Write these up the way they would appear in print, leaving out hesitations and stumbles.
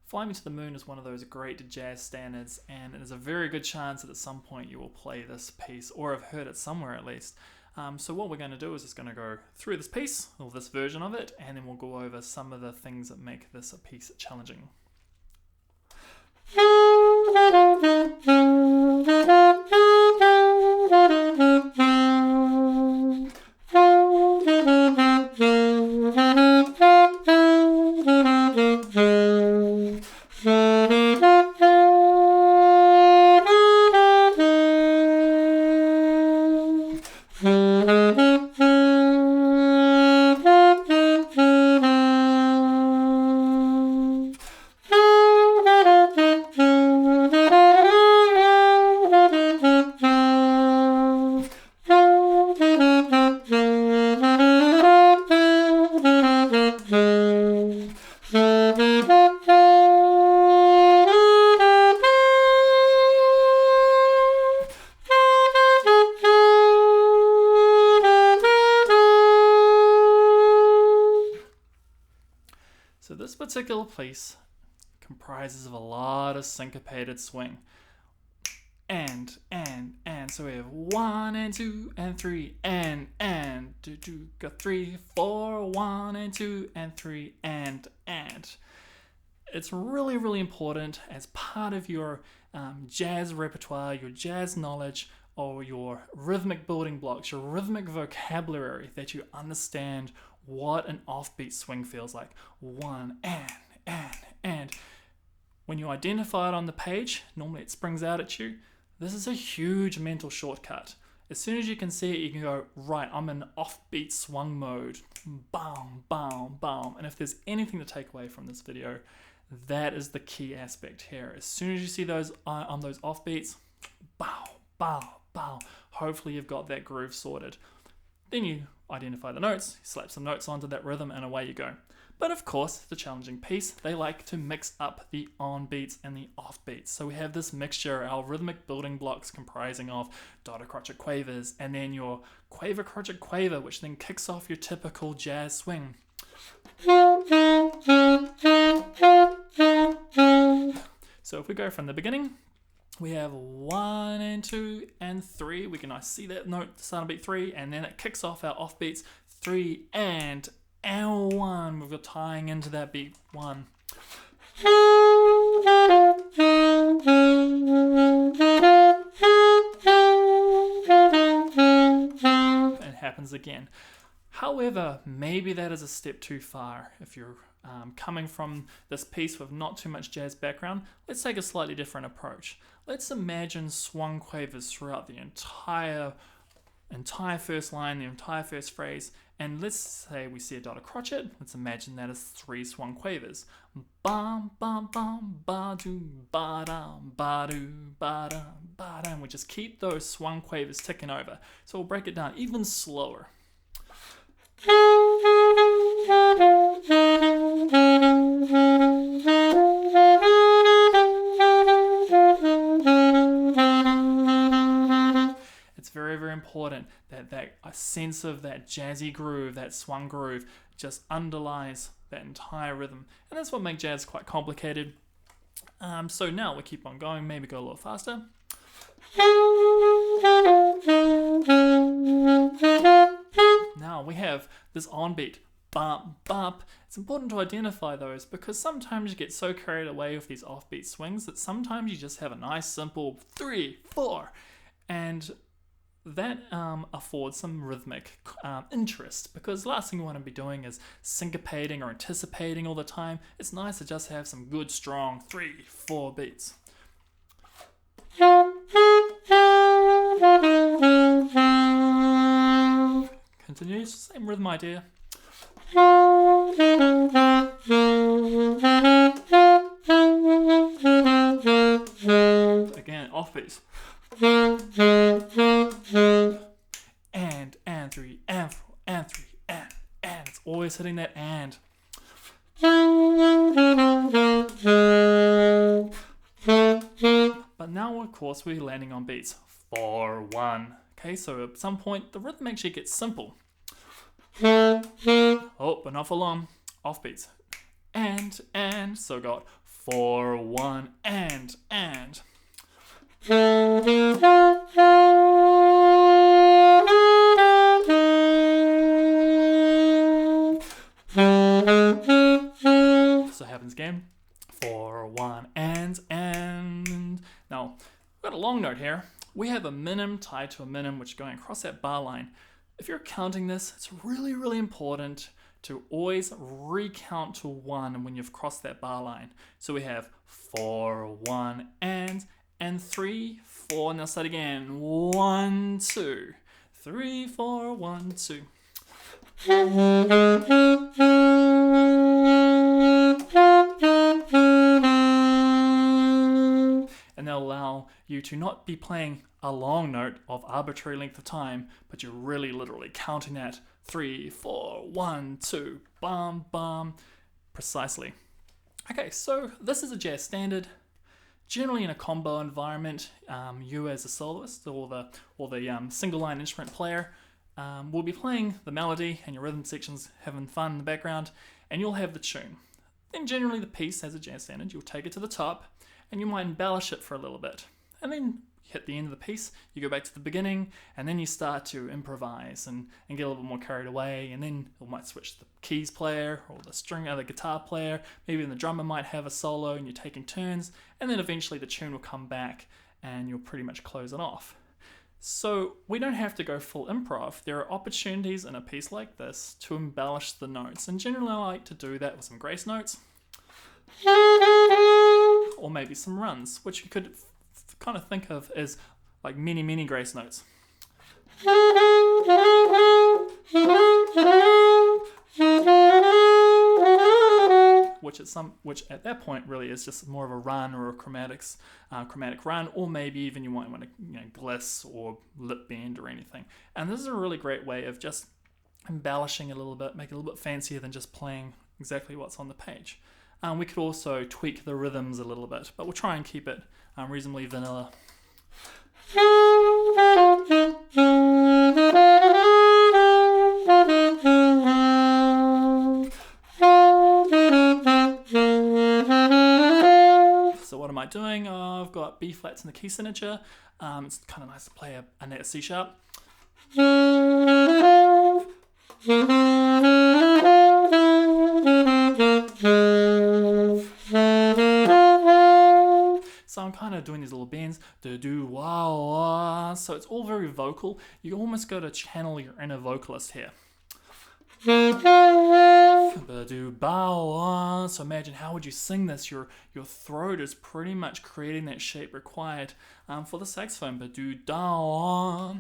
Fly Me to the Moon is one of those great jazz standards, and there's a very good chance that at some point you will play this piece, or have heard it somewhere at least. So what we're going to do is just going to go through this piece, or this version of it, and then we'll go over some of the things that make this a piece challenging. So this particular piece comprises of a lot of syncopated swing. And. So we have 1 and 2 and 3 and. Go 3, 4, 1 and 2 and 3 and. It's really, really important as part of your jazz repertoire, your jazz knowledge, or your rhythmic building blocks, your rhythmic vocabulary, that you understand what an offbeat swing feels like. 1 and. When you identify it on the page, normally it springs out at you. This is a huge mental shortcut. As soon as you can see it, you can go, right, I'm in offbeat swung mode. Boom, boom, boom. And if there's anything to take away from this video, that is the key aspect here. As soon as you see those on those offbeats, bow, bow, bow. Hopefully you've got that groove sorted. Then you identify the notes, slap some notes onto that rhythm, and away you go. But of course, the challenging piece, they like to mix up the on beats and the off beats. So we have this mixture, our rhythmic building blocks comprising of dotted crotchet quavers, and then your quaver crotchet quaver, which then kicks off your typical jazz swing. So if we go from the beginning, we have 1 and 2 and 3. We can now see that note start on beat 3, and then it kicks off our off beats 3 and 1. We're tying into that beat 1. It happens again. However, maybe that is a step too far. If you're coming from this piece with not too much jazz background, let's take a slightly different approach. Let's imagine swung quavers throughout the entire first line, the entire first phrase, and let's say we see a dotted crotchet. Let's imagine that as 3 swung quavers. Bum bum bum ba do ba dum ba do ba dum ba dum. We just keep those swung quavers ticking over. So we'll break it down even slower. It's very, very important that a sense of that jazzy groove, that swung groove, just underlies that entire rhythm. And that's what makes jazz quite complicated. So now we'll keep on going, maybe go a little faster. Now we have this on beat, bump, bump. It's important to identify those because sometimes you get so carried away with these offbeat swings that sometimes you just have a nice simple 3, 4, and that affords some rhythmic interest, because the last thing you want to be doing is syncopating or anticipating all the time. It's nice to just have some good strong 3, 4 beats. Continues, same rhythm idea. Again, offbeats. And 3, and 4, and 3, and. It's always hitting that and. But now, of course, we're landing on beats 4, 1. Okay, so at some point, the rhythm actually gets simple. Oh, but not for long. Offbeats. And. So got 4, 1, and. So it happens again. 4, 1, and. Now, we've got a long note here. We have a minim tied to a minim, which is going across that bar line. If you're counting this, it's really, really important to always recount to 1 when you've crossed that bar line. So we have 4, 1, and 3, 4. Now start again. 1, 2, 3, 4, 1, 2. And they'll allow you to not be playing a long note of arbitrary length of time, but you're really literally counting that 3, 4, 1, 2, bum, bum, precisely. Okay, so this is a jazz standard. Generally in a combo environment, you as a soloist or the single line instrument player will be playing the melody and your rhythm section's having fun in the background, and you'll have the tune. Then generally the piece, as a jazz standard, you'll take it to the top and you might embellish it for a little bit. And then hit the end of the piece, you go back to the beginning, and then you start to improvise and get a little bit more carried away, and then you might switch the keys player or the guitar player, maybe the drummer might have a solo and you're taking turns, and then eventually the tune will come back and you'll pretty much close it off. So we don't have to go full improv. There are opportunities in a piece like this to embellish the notes, and generally I like to do that with some grace notes or maybe some runs, which you could kind of think of as like many grace notes. Which at that point really is just more of a run or a chromatic run, or maybe even you might want to gliss or lip bend or anything. And this is a really great way of just embellishing a little bit, make it a little bit fancier than just playing exactly what's on the page. We could also tweak the rhythms a little bit, but we'll try and keep it reasonably vanilla. So what am I doing? I've got B flats in the key signature. It's kind of nice to play a C sharp. So I'm kind of doing these little bends, do wah wah. So it's all very vocal. You almost got to channel your inner vocalist here. Do bow wah. So imagine, how would you sing this? Your throat is pretty much creating that shape required for the saxophone. Do da wah.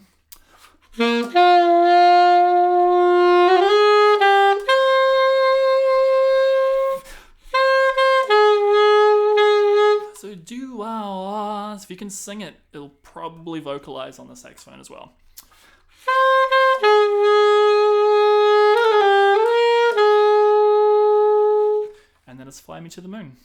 So do wah wah. So if you can sing it, it'll probably vocalize on the saxophone as well. And then it's Fly Me to the Moon.